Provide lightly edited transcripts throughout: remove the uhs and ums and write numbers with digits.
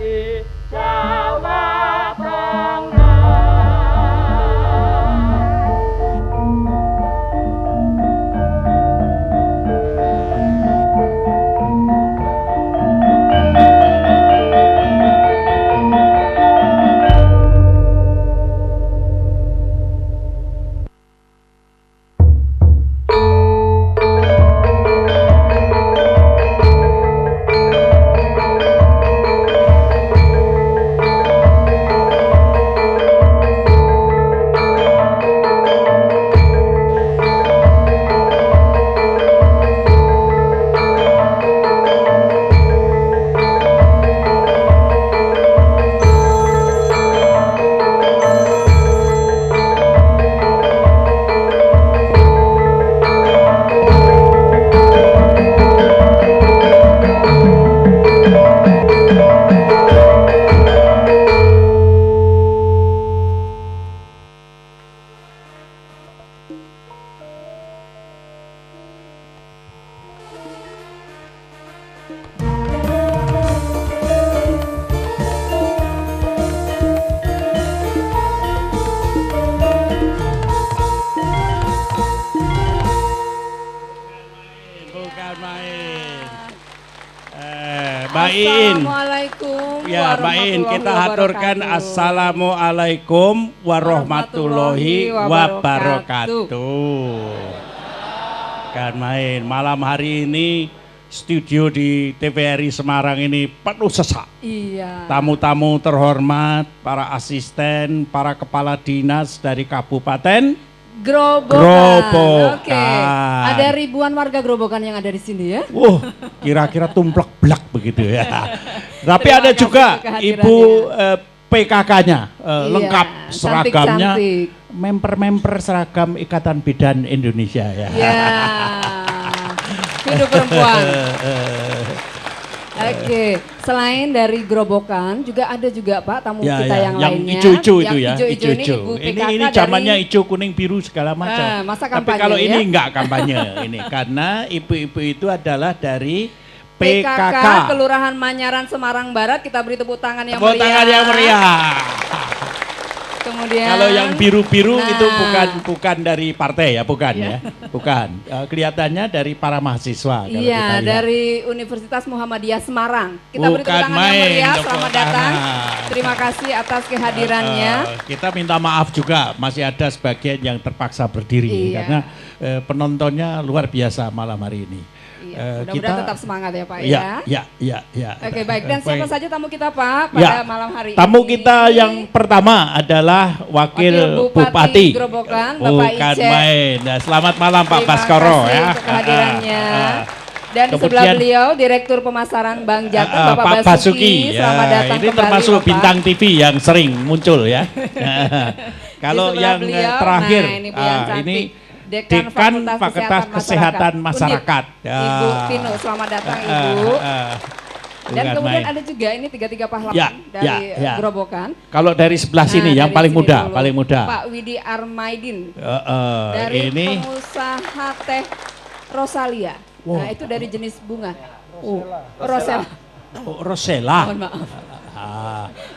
di Jawa Tengah. Assalamualaikum ya, Mbak In, kita haturkan assalamualaikum warahmatullahi wabarakatuh. Kan main malam hari ini studio di TVRI Semarang ini penuh sesak. Iya. Tamu-tamu terhormat, para asisten, para kepala dinas dari Kabupaten Grobogan. Oke. Ada ribuan warga Grobogan yang ada di sini ya. Kira-kira tumplek-blak begitu ya. Tapi ada juga Ibu PKK-nya lengkap seragamnya. Member-member seragam Ikatan Bidan Indonesia ya. Ya. Hidup perempuan. Oke, selain dari Grobogan juga ada juga Pak tamu kita yang lainnya. Ijo-ijo itu ya, ijo-ijo. Ini zamannya hijau, kuning, biru segala macam. Masa tapi kampanye, kalau ya? ini enggak kampanye ini karena ibu-ibu itu adalah dari PKK Kelurahan Manyaran Semarang Barat. Kita beri tepuk tangan yang meriah. Tepuk tangan yang meriah. Kemudian kalau yang biru-biru itu bukan dari partai ya, bukan ya, bukan. Kelihatannya dari para mahasiswa. Iya, dari Universitas Muhammadiyah Semarang. Kita beri tepuk tangan yang meriah. Selamat datang. Terima kasih atas kehadirannya. Kita minta maaf juga masih ada sebagian yang terpaksa berdiri karena penontonnya luar biasa malam hari ini. Mudah-mudahan tetap semangat ya Pak ya. Oke, baik. Dan siapa saja tamu kita Pak pada malam hari ini? Tamu kita yang pertama adalah Wakil Bupati Grobogan, Bapak Ice. Nah, selamat malam Pak Baskoro ya. Untuk kehadirannya. Dan di sebelah beliau Direktur Pemasaran Bank Jatim Bapak Basuki. Selamat datang ini kembali. Termasuk Bapak. bintang TV yang sering muncul ya. Kalau yang terakhir ini Dekan Fakultas Kesehatan Masyarakat. Ibu Pino, selamat datang Ibu. Dan kemudian ada juga ini tiga pahlawan dari Grobogan. Kalau dari sebelah sini yang paling muda, Pak Widi Armaidin. Dari pengusaha teh Rosalia. Nah, itu dari jenis bunga. Rosella. Mohon maaf.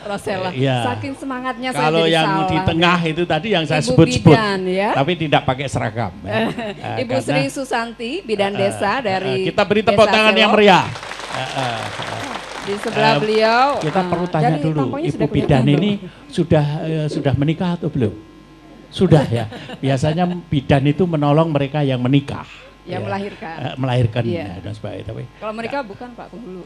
Rosella. Saking semangatnya saya kalau jadi yang salah. di tengah itu tadi yang saya sebut ya? Tapi tidak pakai seragam. Ibu Sri Susanti, Bidan Desa dari kita beri tepuk tangan yang meriah. Di sebelah beliau. Kita perlu tanya dulu, Ibu Bidan ini sudah menikah atau belum? Sudah ya. Biasanya bidan itu menolong mereka yang menikah. Yang melahirkan dan sebagainya. Tapi kalau mereka bukan Pak penghulu.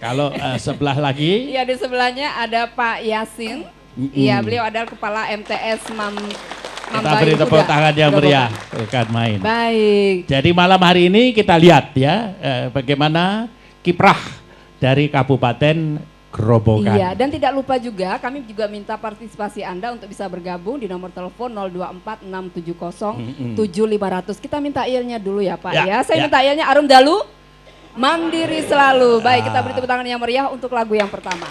Kalau sebelah lagi? Iya, di sebelahnya ada Pak Yasin. Iya, beliau adalah kepala MTS Kita beri tepuk tangan yang meriah, bukan main. Baik. Jadi malam hari ini kita lihat ya bagaimana kiprah dari Kabupaten Grobogan. Iya, dan tidak lupa juga kami juga minta partisipasi Anda untuk bisa bergabung di nomor telepon 0246707500. Kita minta ilnya dulu ya Pak ya. Saya minta ilnya Arum Dalu, Mandiri Selalu. Baik, kita beri tepuk tangan yang meriah untuk lagu yang pertama.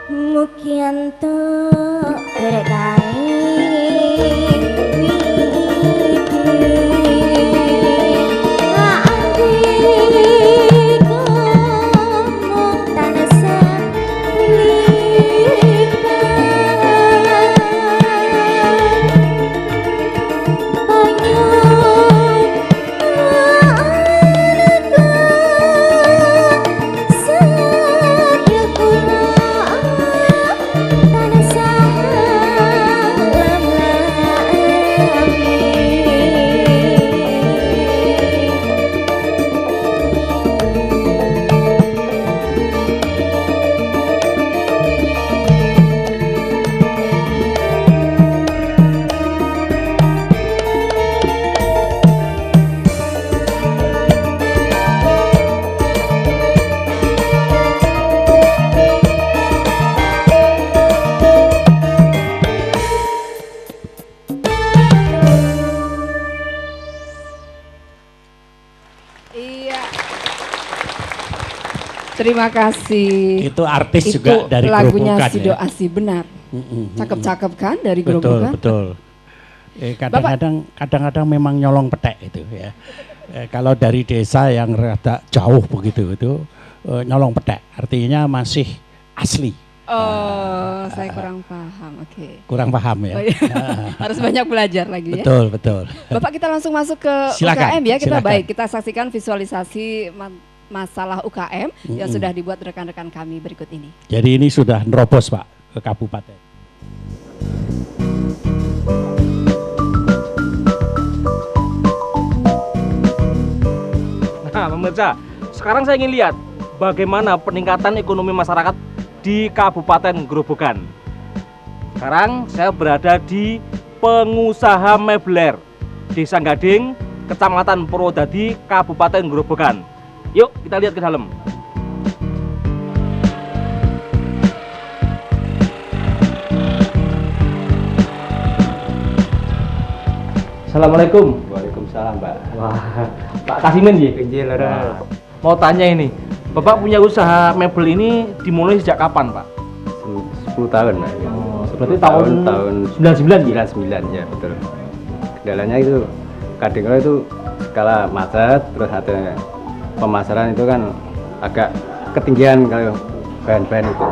Mukianto Terima kasih. Itu artis itu juga dari lagunya Gerobokan Sido ya. Asi benar. Cakep-cakep kan dari Gerobokan? Betul. Kadang-kadang memang nyolong petek itu ya. Kalau dari desa yang rada jauh begitu itu nyolong petek, artinya masih asli. Oh, saya kurang paham. Oke. Kurang paham ya. Oh, iya. Harus banyak belajar lagi ya. Betul. Bapak, kita langsung masuk ke Silakan, UKM ya. silakan. Kita saksikan visualisasi masalah UKM yang sudah dibuat rekan-rekan kami berikut ini. Jadi ini sudah nerobos Pak ke kabupaten. Nah pemirsa, sekarang saya ingin lihat bagaimana peningkatan ekonomi masyarakat di Kabupaten Gerobokan. Sekarang saya berada di pengusaha mebler Desa Gading, Kecamatan Purwodadi, Kabupaten Gerobokan. Yuk kita lihat ke dalam. Assalamualaikum. Waalaikumsalam, Pak. Wah, Pak Kasimin ya? Injil, Mau tanya ini, Bapak punya usaha mebel ini dimulai sejak kapan, Pak? 10 tahun, Pak. Berarti tahun 99 ya? 99 ya, betul. Kendalanya itu kadang itu skala macet, terus ada pemasaran itu kan agak ketinggian kalau bahan-bahan itu.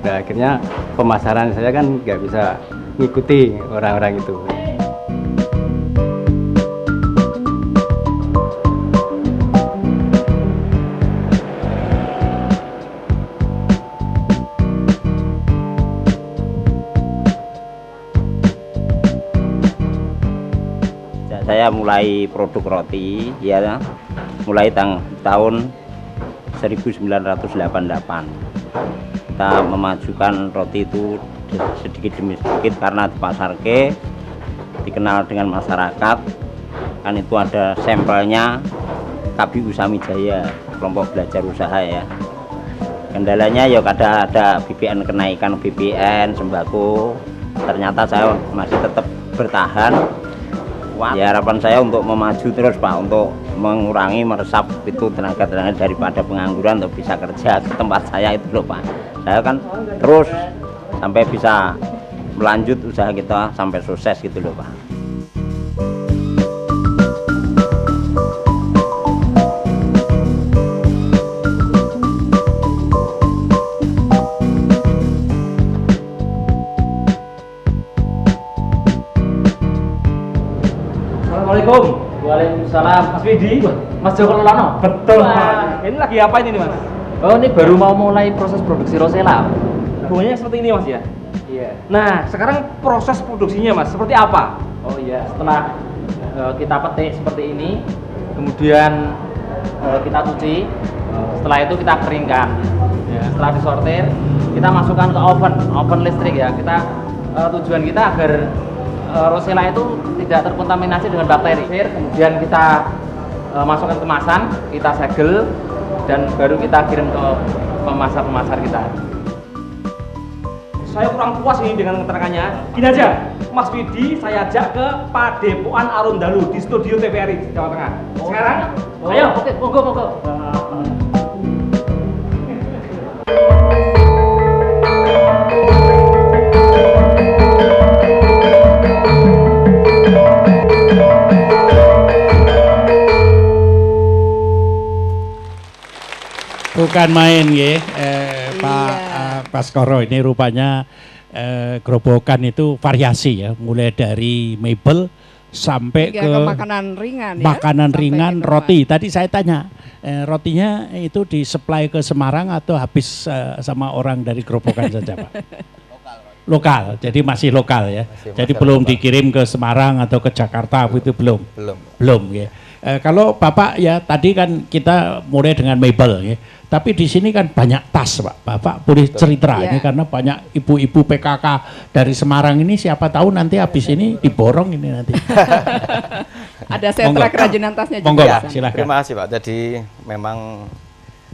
Nah, akhirnya pemasaran saya kan nggak bisa ngikuti orang-orang itu. Saya mulai produk roti ya mulai tahun 1988. Kita memajukan roti itu sedikit demi sedikit karena di pasar ke dikenal dengan masyarakat, kan itu ada sampelnya KB Usami Jaya, kelompok belajar usaha ya. Kendalanya ya ada BBM, kenaikan BBM, sembako. Ternyata saya masih tetap bertahan. Ya harapan saya untuk memaju terus Pak, untuk mengurangi meresap itu tenaga daripada pengangguran untuk bisa kerja ke tempat saya itu loh Pak. Saya kan terus sampai bisa melanjut usaha kita sampai sukses gitu loh Pak. Assalamualaikum. Waalaikumsalam. Mas Widi. Mas Joko Lelono. Betul Pak. Ini lagi apa ini Mas? Oh, ini baru mau mulai proses produksi rosella. Bunganya seperti ini Mas ya? Iya. Nah sekarang proses produksinya Mas seperti apa? Oh iya, setelah kita petik seperti ini, kemudian kita cuci, setelah itu kita keringkan. Ya, setelah disortir, kita masukkan ke oven listrik ya. Tujuan kita agar rosella itu tidak terkontaminasi dengan bakteri. Kemudian kita masukkan kemasan, kita segel, dan baru kita kirim ke pemasar kita. Saya kurang puas ini dengan keterangannya. Gini aja, Mas Widi saya ajak ke Padepokan Arundalu di studio TVRI Jawa Tengah. Sekarang, ayo. Oke, monggo. bukan main ya, Pak Baskoro. Ini rupanya gerobokan itu variasi ya, mulai dari mebel sampai ke makanan ringan ya. Makanan ringan, roti. Tadi saya tanya, rotinya itu disuplai ke Semarang atau habis sama orang dari gerobokan saja, Pak? Lokal, jadi masih lokal ya. Jadi belum dikirim ke Semarang atau ke Jakarta, itu belum. Belum ya. Kalau Bapak ya tadi kan kita mulai dengan mebel ya. Tapi di sini kan banyak tas, Pak. Bapak boleh cerita ini karena banyak ibu-ibu PKK dari Semarang ini, siapa tahu nanti habis ini diborong ini nanti. Ada sentra kerajinan tasnya juga. Monggo, Pak, silakan. Terima kasih, Pak. Jadi memang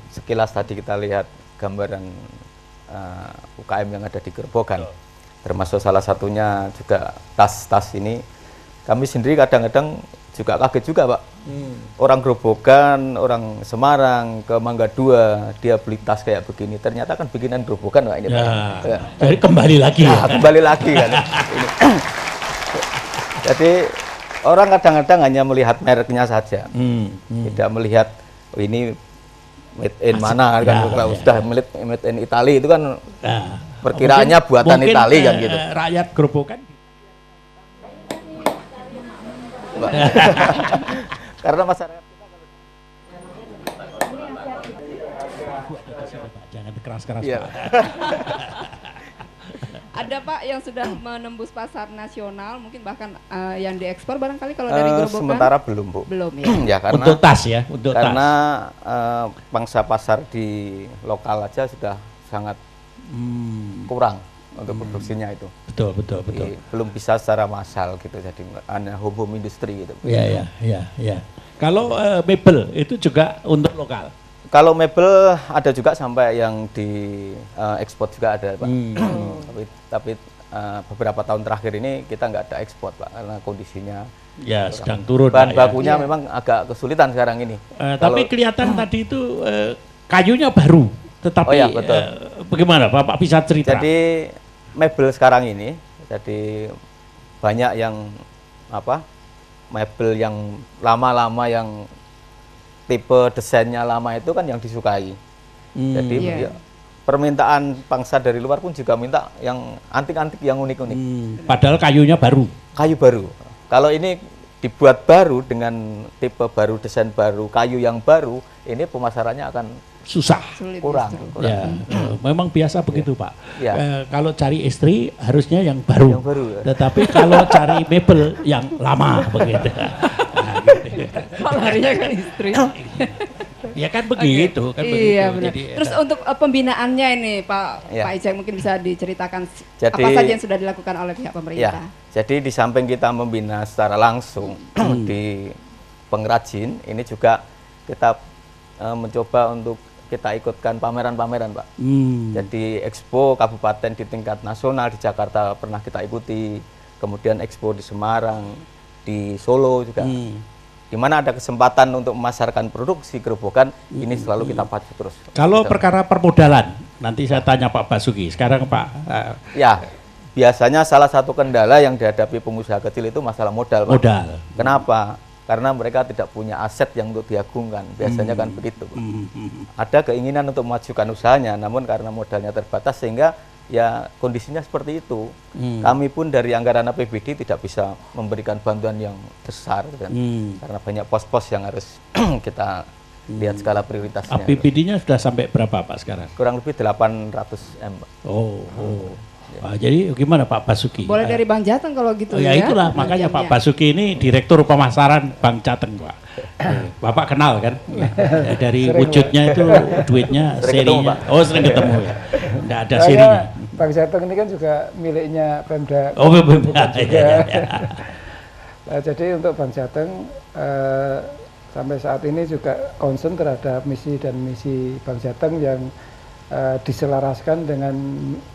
sekilas tadi kita lihat gambaran UKM yang ada di Gerobokan. Termasuk salah satunya juga tas-tas ini. Kami sendiri kadang-kadang juga kaget juga, Pak. Orang Gerobokan, orang Semarang ke Mangga 2, dia beli tas kayak begini. Ternyata kan bikinan Gerobokan, Pak, ini. Ya, Pak. Ya. jadi kembali lagi ya. Kembali lagi kan. Jadi orang kadang-kadang hanya melihat mereknya saja. Tidak melihat ini made in mana kan. Kalau sudah made in Italia itu kan perkiraannya buatan Italia kan gitu. Rakyat Gerobokan. Karena masyarakat kita jangan keras-keras, Pak. Ada, Pak, yang sudah menembus pasar nasional, mungkin bahkan yang diekspor barangkali kalau dari Gerobokan? Sementara belum, Bu. Belum ya. Ya karena untuk tas ya, untuk karena tas. Pangsa pasar di lokal aja sudah sangat kurang untuk produksinya itu. Betul. Jadi, belum bisa secara massal gitu, jadi hanya home industri gitu. Ya. Kalau mebel itu juga untuk lokal. Kalau mebel ada juga sampai yang di ekspor juga ada, Pak. Tapi beberapa tahun terakhir ini kita nggak ada ekspor, Pak, karena kondisinya ya sedang turun. Bahan bakunya memang agak kesulitan sekarang ini. Tapi kelihatan tadi itu kayunya baru, tetapi betul. Bagaimana Bapak bisa cerita? Jadi mebel sekarang ini, jadi banyak yang mebel yang lama-lama yang tipe desainnya lama itu kan yang disukai. Jadi permintaan pangsa dari luar pun juga minta yang antik-antik, yang unik-unik. Padahal kayunya baru. Kayu baru. Kalau ini dibuat baru dengan tipe baru, desain baru, kayu yang baru, ini pemasarannya akan susah, kurang. Ya, memang biasa begitu, Pak. Ya. Kalau cari istri harusnya yang baru. Yang baru. Tetapi kalau cari mebel yang lama begitu. Kalau harinya kan istri. Ya kan begitu, kan begitu. Iya, benar. Jadi, terus untuk pembinaannya ini, Pak Icek, mungkin bisa diceritakan apa saja yang sudah dilakukan oleh pihak pemerintah. Jadi di samping kita membina secara langsung di pengrajin, ini juga kita mencoba untuk kita ikutkan pameran-pameran, Pak. Jadi Expo Kabupaten di tingkat nasional di Jakarta pernah kita ikuti, kemudian Expo di Semarang, di Solo juga. Di mana ada kesempatan untuk memasarkan produksi Gerobokan, ini selalu kita pacu terus. Kalau perkara permodalan, nanti saya tanya Pak Basuki. Sekarang Pak. Ya, biasanya salah satu kendala yang dihadapi pengusaha kecil itu masalah modal, Pak. Modal. Kenapa? Karena mereka tidak punya aset yang untuk diagungkan, biasanya kan begitu. Ada keinginan untuk memajukan usahanya, namun karena modalnya terbatas sehingga ya kondisinya seperti itu. Kami pun dari anggaran APBD tidak bisa memberikan bantuan yang besar kan, karena banyak pos-pos yang harus kita lihat skala prioritasnya. APBD-nya sudah sampai berapa, Pak, sekarang? Kurang lebih 800 M, Pak. Jadi gimana Pak Basuki? Boleh dari Bang Jateng kalau gitu ya. Ya itulah, makanya Pak Basuki ini Direktur Pemasaran Bank Jateng, Pak. Bapak kenal kan? Dari wujudnya itu duitnya, serinya. Sering ketemu ya. Enggak ada serinya. Bank Jateng ini kan juga miliknya Pemda. Pemda. Jadi untuk Bank Jateng sampai saat ini juga concern terhadap misi dan misi Bank Jateng yang diselaraskan dengan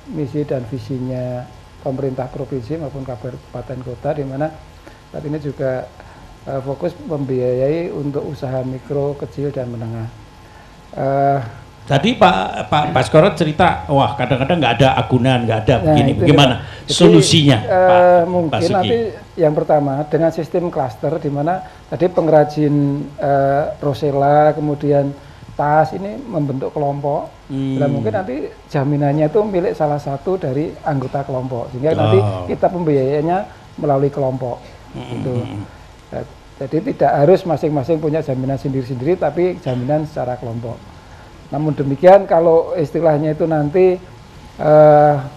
misi dan visinya pemerintah provinsi maupun kabupaten kota, di mana saat ini juga fokus membiayai untuk usaha mikro, kecil dan menengah. Tadi Pak Baskoro cerita, wah kadang-kadang nggak ada agunan, nggak ada begini. Bagaimana solusinya, Pak mungkin Basuki? Nanti yang pertama dengan sistem klaster, di mana tadi pengrajin rosella, kemudian tas ini membentuk kelompok. Dan mungkin nanti jaminannya itu milik salah satu dari anggota kelompok, sehingga nanti kita pembiayaannya melalui kelompok. Gitu. Jadi tidak harus masing-masing punya jaminan sendiri-sendiri, tapi jaminan secara kelompok. Namun demikian kalau istilahnya itu nanti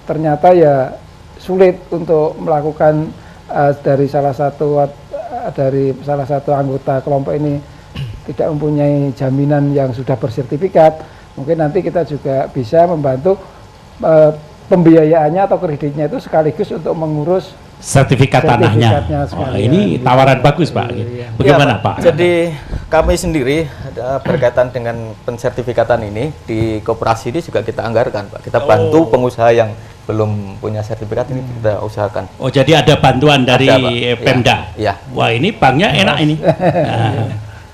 ternyata ya sulit untuk melakukan dari salah satu anggota kelompok ini tidak mempunyai jaminan yang sudah bersertifikat, mungkin nanti kita juga bisa membantu pembiayaannya atau kreditnya itu sekaligus untuk mengurus sertifikat tanahnya. Ini tawaran bagus Pak. Bagaimana ya, Pak? Jadi kami sendiri berkaitan dengan pensertifikatan ini di koperasi ini juga kita anggarkan Pak. Kita bantu pengusaha yang belum punya sertifikat ini kita usahakan. Oh jadi ada bantuan dari Pemda? Ya. Wah ini banknya enak ini.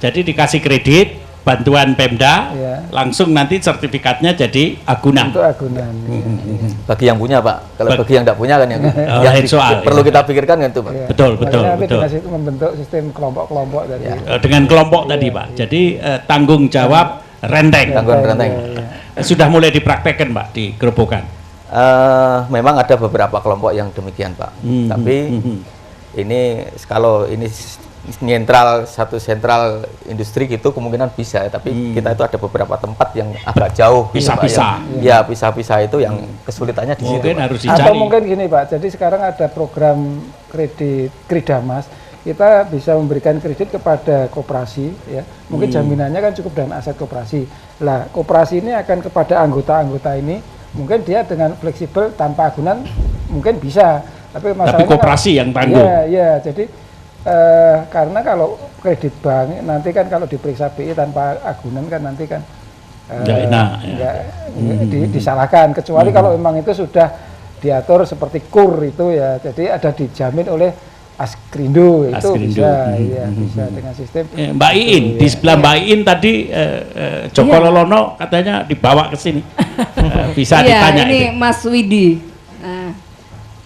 Jadi dikasih kredit, bantuan Pemda, langsung nanti sertifikatnya jadi agunan. Untuk agunan. Bagi yang punya Pak, kalau bagi yang tidak punya kan yang soal, perlu kita pikirkan kan itu Pak. Betul. Dengan membentuk sistem kelompok-kelompok tadi. Dengan kelompok tadi Pak. Jadi tanggung jawab renteng. Tanggung renteng. Sudah mulai dipraktekkan Pak di Grobogan. Memang ada beberapa kelompok yang demikian Pak. Tapi ini kalau ini satu sentral industri gitu kemungkinan bisa, tapi kita itu ada beberapa tempat yang agak jauh pisah-pisah. Ya pisah-pisah itu yang kesulitannya di situ. Mungkin harus dicari. Atau mungkin gini Pak, jadi sekarang ada program kredit Kridamas, kita bisa memberikan kredit kepada koperasi, ya. Mungkin jaminannya kan cukup dengan aset koperasi. Lah koperasi ini akan kepada anggota-anggota ini, mungkin dia dengan fleksibel tanpa agunan mungkin bisa. Tapi koperasi yang tanggung. Iya. Jadi karena kalau kredit bank nanti kan kalau diperiksa BI tanpa agunan kan nanti kan disalahkan, kecuali kalau memang itu sudah diatur seperti KUR itu ya, jadi ada dijamin oleh Askrindo itu bisa, bisa dengan sistem. Mbak Iin di sebelah Mbak Iin tadi Joko Lolono katanya dibawa ke sini. Bisa ditanya ini itu. Mas Widi.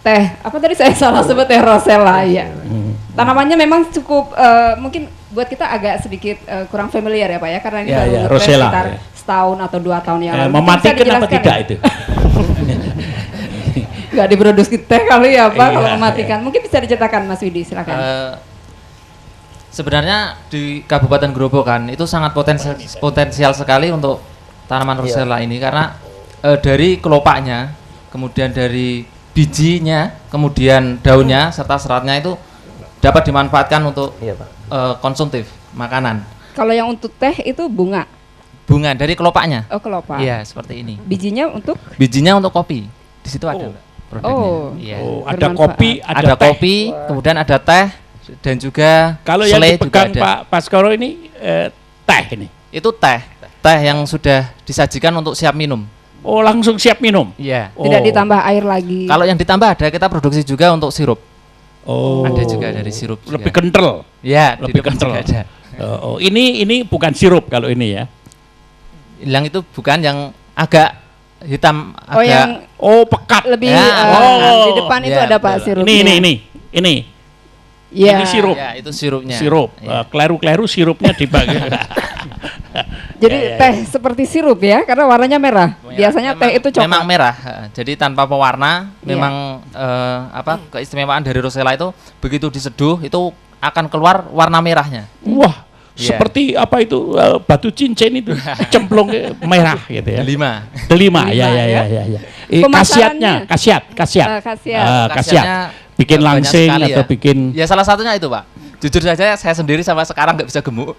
Teh, apa tadi saya salah sebut teh Rosella ya. Tanamannya memang cukup mungkin buat kita agak sedikit kurang familiar ya Pak ya, karena ini baru sekitar setahun atau 2 tahun yang lalu. Mematikan apa tidak itu? Nggak diproduksi teh kali ya Pak kalau mematikan. Mungkin bisa diceritakan Mas Widi, silakan. Sebenarnya di Kabupaten Grobogan itu sangat potensial sekali untuk tanaman Rosella ini, karena dari kelopaknya, kemudian dari bijinya, kemudian daunnya serta seratnya itu dapat dimanfaatkan untuk konsumtif makanan. Kalau yang untuk teh itu bunga dari kelopaknya. Oh, kelopak. Iya, seperti ini. Bijinya untuk kopi. Di situ ada produknya. Ada kopi, ada kopi, kemudian ada teh dan juga kalau yang dipegang Pak Baskoro ini teh ini. Itu teh yang sudah disajikan untuk siap minum. Oh, langsung siap minum? Iya. Tidak ditambah air lagi. Kalau yang ditambah ada, kita produksi juga untuk sirup. Oh. Ada juga dari sirup. Lebih kental. Iya, lebih kental. Ini bukan sirup kalau ini ya. Yang itu bukan, yang agak hitam, pekat. Lebih di depan itu ada Pak sirupnya. Ini. Ya. Ini sirup. Ya, itu sirupnya. Sirup. Kleru-kleru sirupnya dibagi. Jadi teh seperti sirup ya, karena warnanya merah. Biasanya teh itu coklat. Memang merah. Jadi tanpa pewarna. Memang keistimewaan dari Rosella itu begitu diseduh itu akan keluar warna merahnya. Wah, seperti apa itu batu cincin itu cemplung merah gitu ya. Delima. Ya. Khasiat. Bikin langsing atau bikin. Ya salah satunya itu Pak. Jujur saja saya sendiri sampai sekarang nggak bisa gemuk.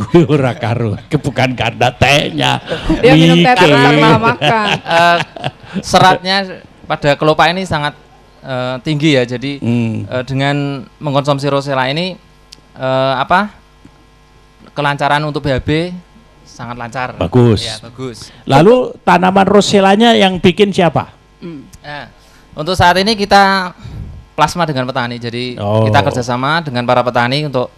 Gue ora karo, bukan karena tehnya. Dia minum teh karena makan. Seratnya pada kelopak ini sangat tinggi ya. Jadi dengan mengkonsumsi Rosella ini kelancaran untuk BAB sangat lancar. Bagus. Ya, bagus. Lalu tanaman Rosellanya yang bikin siapa? Untuk saat ini kita plasma dengan petani, jadi kita kerjasama dengan para petani untuk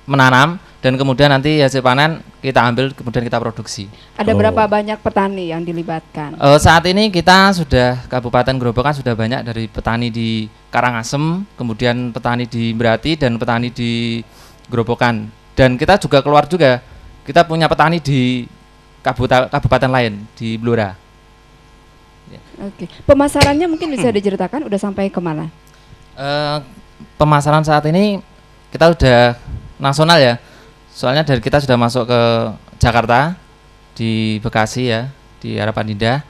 menanam dan kemudian nanti hasil panen kita ambil kemudian kita produksi. Ada berapa banyak petani yang dilibatkan? Saat ini kita sudah Kabupaten Grobogan sudah banyak dari petani di Karangasem, kemudian petani di Berati dan petani di Grobogan, dan kita juga keluar juga kita punya petani di kabupaten lain di Blora. Oke. Pemasarannya mungkin bisa diceritakan udah sampai kemana? Pemasaran saat ini kita udah nasional ya. Soalnya dari kita sudah masuk ke Jakarta, di Bekasi ya, di Harapan Indah,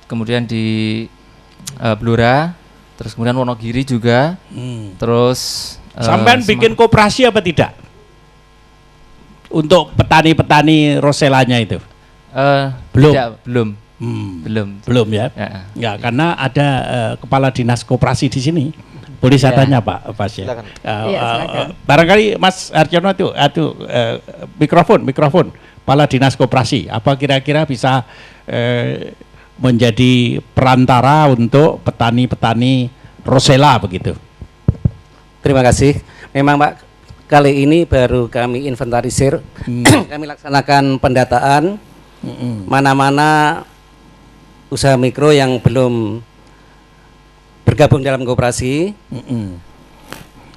kemudian di Blora, terus kemudian Wonogiri juga. Terus sampean bikin koperasi apa tidak? Untuk petani-petani roselanya itu? Belum. Belum ya. Ya, karena ada kepala dinas koperasi di sini. Boleh saya tanya Pak Pas ya? Silakan. Barangkali Mas Arjono itu mikrofon kepala dinas koperasi. Apa kira-kira bisa menjadi perantara untuk petani-petani rosella begitu? Terima kasih. Memang Pak, kali ini baru kami inventarisir, kami laksanakan pendataan mana-mana usaha mikro yang belum bergabung dalam koperasi.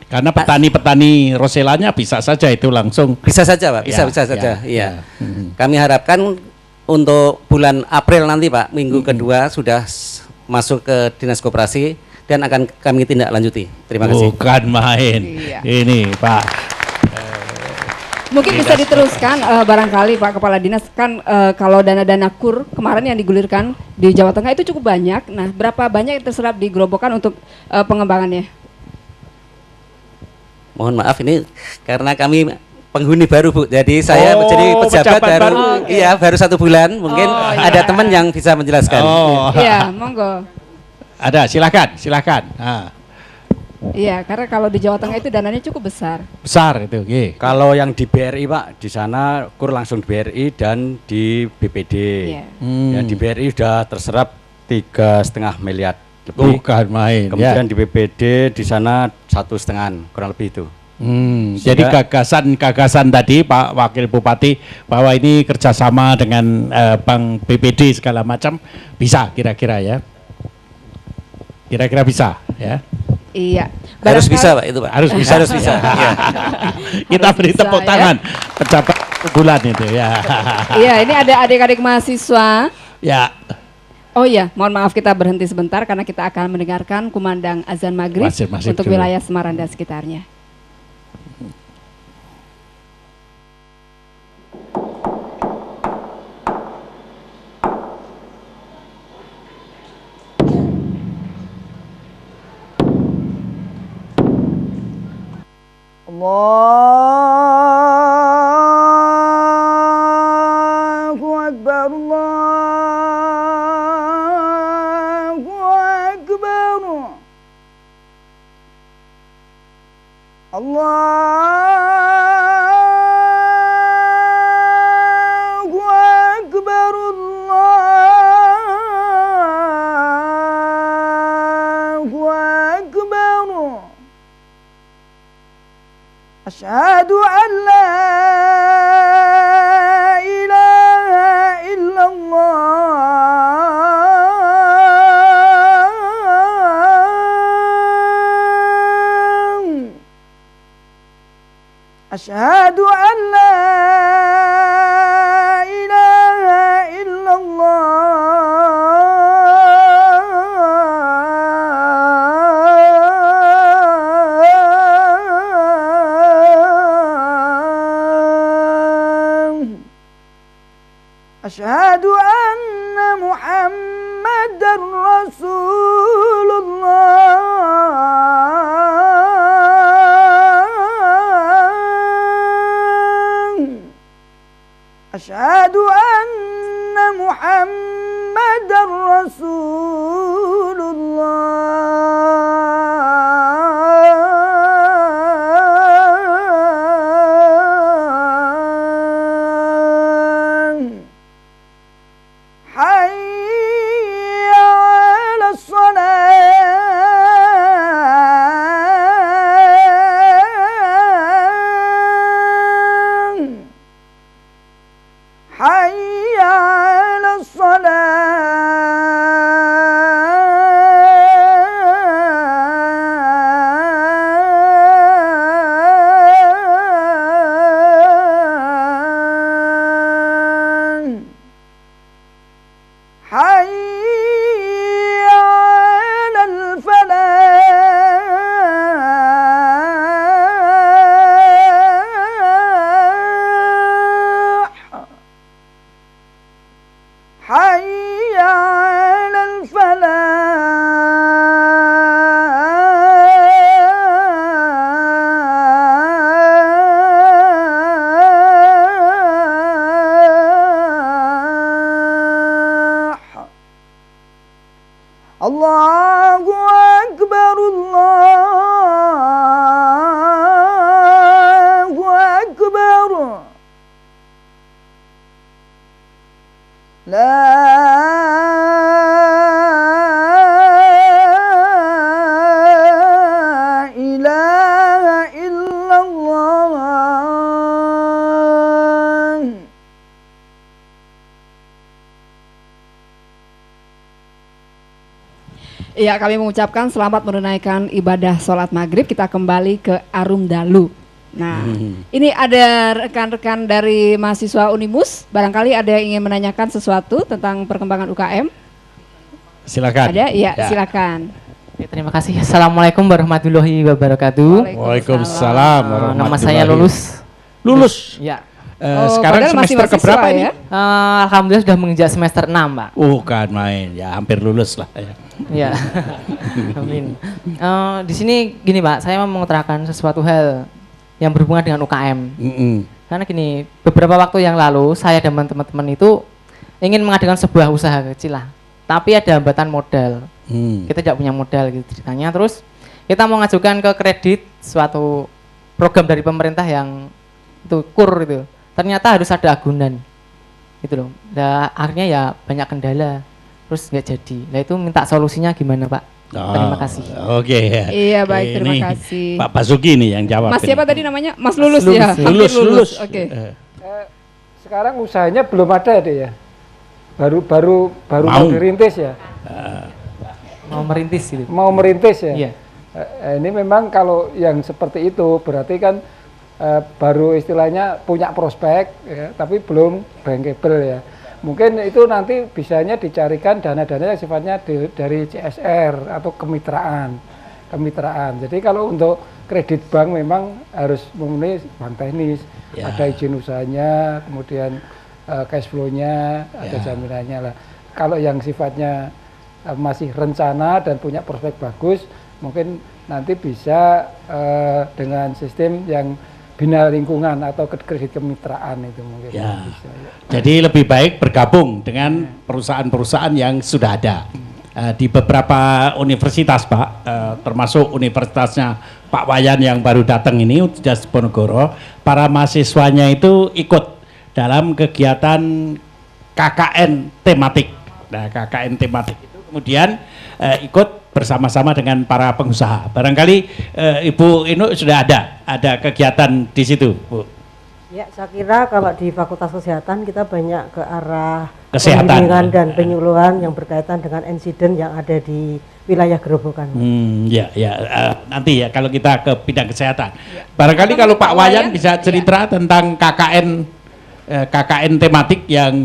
Karena petani-petani rosellanya bisa saja itu langsung. Bisa saja Pak, bisa saja. Iya. Kami harapkan untuk bulan April nanti Pak, minggu kedua sudah masuk ke dinas koperasi dan akan kami tindak lanjuti. Terima kasih. Bukan main. Ini Pak. Mungkin bisa diteruskan barangkali Pak Kepala Dinas kan kalau dana-dana KUR kemarin yang digulirkan di Jawa Tengah itu cukup banyak. Nah, berapa banyak yang terserap di Grobogan untuk pengembangannya? Mohon maaf ini karena kami penghuni baru Bu, jadi saya menjadi pejabat baru. Iya, baru 1 bulan. Mungkin ada teman yang bisa menjelaskan. Iya, monggo. Ada, silakan. Iya, karena kalau di Jawa Tengah itu dananya cukup besar. Besar itu, Kalau yang di BRI Pak, di sana KUR langsung di BRI dan di BPD. Ya, di BRI sudah terserap 3,5 miliar lebih. Bukan main. Kemudian di BPD di sana 1,5 kurang lebih itu. Jadi gagasan tadi Pak Wakil Bupati bahwa ini kerjasama dengan Bank BPD segala macam bisa kira-kira ya. Kira-kira bisa ya. Iya. Harus bisa Pak itu Pak. Harus bisa. Iya. Kita beri tepuk tangan pejabat bulan itu ya. Iya, ini ada adik-adik mahasiswa. Ya. Oh iya, mohon maaf kita berhenti sebentar karena kita akan mendengarkan kumandang azan maghrib untuk wilayah Semarang dan sekitarnya. Allahu Akbar, Allahu Akbar, Allahu Akbar, Allahu Akbar. Asyhadu an la ilaha illallah. Asyhadu an la ilaha illallah. Asyhadu anna Muhammadar Rasulullah. Asyhadu anna Muhammadar Rasulullah. Hayya 'alas salah. Hayya 'alas salah. Allahu Akbar, Allahu Akbar. La ilaha illallah. Iya, kami mengucapkan selamat menunaikan ibadah sholat maghrib. Kita kembali ke Arum Dalu. Nah, ini ada rekan-rekan dari mahasiswa Unimus. Barangkali ada yang ingin menanyakan sesuatu tentang perkembangan UKM. Silakan. Ada? Iya, silakan. Ya, terima kasih. Assalamualaikum warahmatullahi wabarakatuh. Waalaikumsalam warahmatullahi. Nama saya Lulus. Lulus. Ya. Sekarang semester keberapa ini? Alhamdulillah sudah menginjak semester 6, Pak. Kan main, ya hampir lulus lah. Ya. Amin. Di sini gini, Pak, saya mau mengutarakan sesuatu hal yang berhubungan dengan UKM. Karena gini, beberapa waktu yang lalu saya dan teman-teman itu ingin mengadakan sebuah usaha kecil lah, tapi ada hambatan modal. Kita tidak punya modal gitu ceritanya. Terus kita mau ngajukan ke kredit suatu program dari pemerintah yang itu KUR itu. Ternyata harus ada agunan gitu loh. Nah, akhirnya ya banyak kendala, terus nggak jadi. Nah itu minta solusinya gimana, Pak? Terima kasih. Oke. Iya, baik, terima kasih. Pak Basuki nih yang jawab. Mas siapa tadi namanya? Mas Lulus ya? Lulus. Oke. Sekarang usahanya belum ada deh ya. Baru mau dirintis ya. Mau merintis gitu. Mau merintis ya. Iya. Ini memang kalau yang seperti itu berarti kan baru istilahnya punya prospek ya, tapi belum bankable ya. Mungkin itu nanti bisanya dicarikan dana-dana yang sifatnya dari CSR atau kemitraan. Jadi kalau untuk kredit bank memang harus memenuhi bank teknis, ada izin usahanya, kemudian cash flow-nya, ada jaminannya lah. Kalau yang sifatnya masih rencana dan punya prospek bagus, mungkin nanti bisa dengan sistem yang bina lingkungan atau kredit kemitraan itu mungkin bisa, ya. Jadi lebih baik bergabung dengan perusahaan-perusahaan yang sudah ada di beberapa universitas, Pak, termasuk universitasnya Pak Wayan yang baru datang ini, Universitas Diponegoro. Para mahasiswanya itu ikut dalam kegiatan KKN tematik. Nah, KKN tematik itu kemudian ikut bersama-sama dengan para pengusaha. Barangkali Ibu Inu sudah ada kegiatan di situ, Bu. Ya, saya kira kalau di Fakultas Kesehatan kita banyak ke arah kesehatan dan penyuluhan yang berkaitan dengan insiden yang ada di wilayah Gerobokan. Nanti ya kalau kita ke bidang kesehatan. Barangkali kalau Pak Wayan bisa cerita tentang KKN tematik yang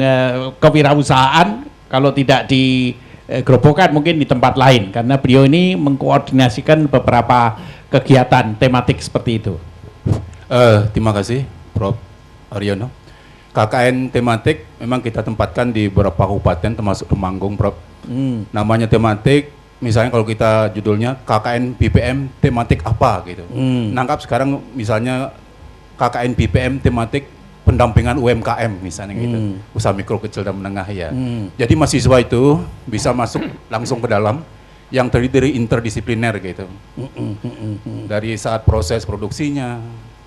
kewirausahaan, kalau tidak di Gerobokan mungkin di tempat lain, karena beliau ini mengkoordinasikan beberapa kegiatan tematik seperti itu. Terima kasih Prof. Aryono. KKN tematik memang kita tempatkan di beberapa kabupaten termasuk Temanggung, Prof. Namanya tematik, misalnya kalau kita judulnya KKN BPM tematik apa gitu. Nangkap sekarang misalnya KKN BPM tematik pendampingan UMKM misalnya gitu, usaha mikro kecil dan menengah ya. Jadi mahasiswa itu bisa masuk langsung ke dalam yang terdiri dari interdisipliner gitu. Dari saat proses produksinya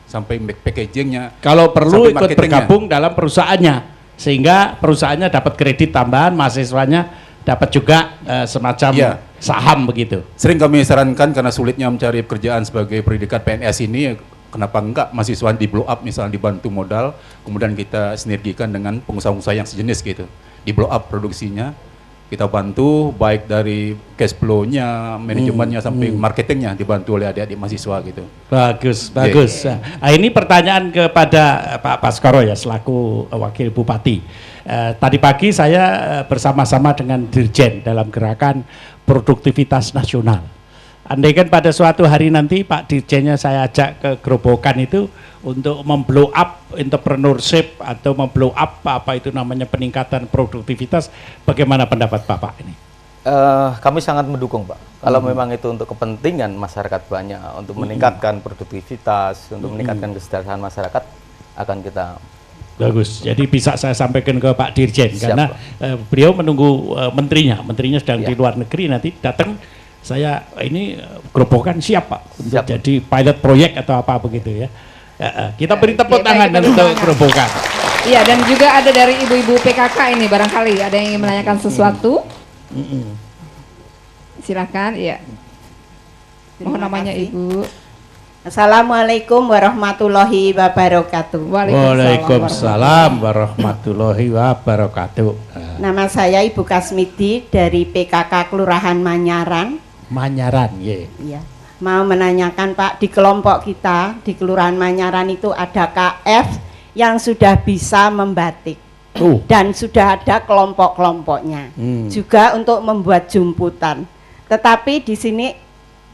sampai packagingnya. Kalau perlu ikut bergabung dalam perusahaannya, sehingga perusahaannya dapat kredit tambahan, mahasiswanya dapat juga semacam saham begitu. Sering kami sarankan karena sulitnya mencari pekerjaan sebagai predikat PNS ini, kenapa enggak mahasiswa di blow up, misalnya dibantu modal, kemudian kita sinergikan dengan pengusaha-pengusaha yang sejenis gitu, di blow up produksinya, kita bantu baik dari cash flow-nya, manajemennya sampai marketingnya dibantu oleh adik-adik mahasiswa gitu. Bagus. Nah, ini pertanyaan kepada Pak Baskoro ya selaku Wakil Bupati. Tadi pagi saya bersama-sama dengan Dirjen dalam gerakan produktivitas nasional. Andaikan pada suatu hari nanti Pak Dirjennya saya ajak ke Gerobokan itu untuk memblow up entrepreneurship atau memblow up apa itu namanya peningkatan produktivitas, bagaimana pendapat Bapak ini? Kami sangat mendukung, Pak. Kalau memang itu untuk kepentingan masyarakat banyak, untuk meningkatkan produktivitas, untuk meningkatkan kesejahteraan masyarakat, akan kita Bagus. Jadi bisa saya sampaikan ke Pak Dirjen. Siap, karena beliau menunggu menterinya sedang di luar negeri, nanti datang saya ini Grobogan siap Pak untuk jadi pilot proyek atau apa begitu ya. Kita beri tepuk tangan untuk Grobogan. Iya, dan juga ada dari ibu-ibu PKK ini, barangkali ada yang ingin menanyakan sesuatu. Silakan, iya. Mohon namanya Ibu. Assalamualaikum warahmatullahi wabarakatuh. Waalaikumsalam warahmatullahi wabarakatuh. Nama saya Ibu Kasmidi dari PKK Kelurahan Manyaran. Manyaran, ya. Iya. Mau menanyakan Pak, di kelompok kita di Kelurahan Manyaran itu ada KF yang sudah bisa membatik. Dan sudah ada kelompok-kelompoknya. Juga untuk membuat jumputan. Tetapi di sini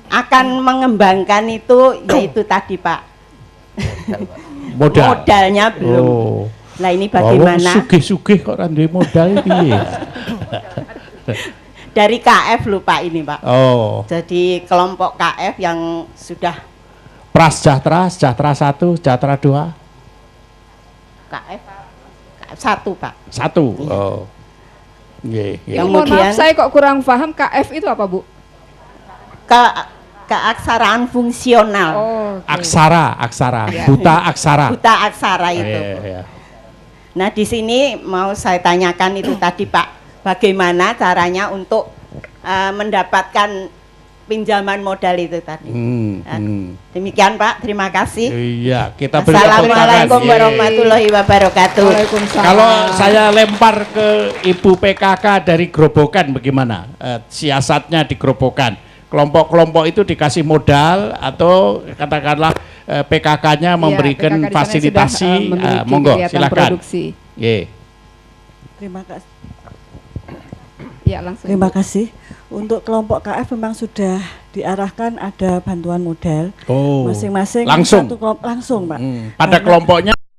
akan mengembangkan itu yaitu tadi Pak. Modalnya belum. Nah ini bagaimana? Sugih-sugih kok randuwe modal piye? Dari KF lupa ini Pak. Jadi kelompok KF yang sudah Prasejahtera, Sejahtera 1, Sejahtera 2. KF 1 Pak. 1. Mohon maaf, saya kok kurang paham KF itu apa Bu? Keaksaraan fungsional. Aksara, buta aksara. Buta aksara itu. Nah di sini mau saya tanyakan itu tadi Pak, bagaimana caranya untuk mendapatkan pinjaman modal itu tadi. Demikian Pak, terima kasih. Iya, kita beri Assalamualaikum warahmatullahi wabarakatuh. Kalau saya lempar ke Ibu PKK dari Grobogan bagaimana siasatnya di Grobogan? Kelompok-kelompok itu dikasih modal atau katakanlah PKK-nya memberikan PKK fasilitasi, monggo silakan. Terima kasih. Ya, langsung. Terima kasih. Untuk kelompok KF memang sudah diarahkan ada bantuan modal. Masing-masing langsung. langsung Pak. Pada kelompoknya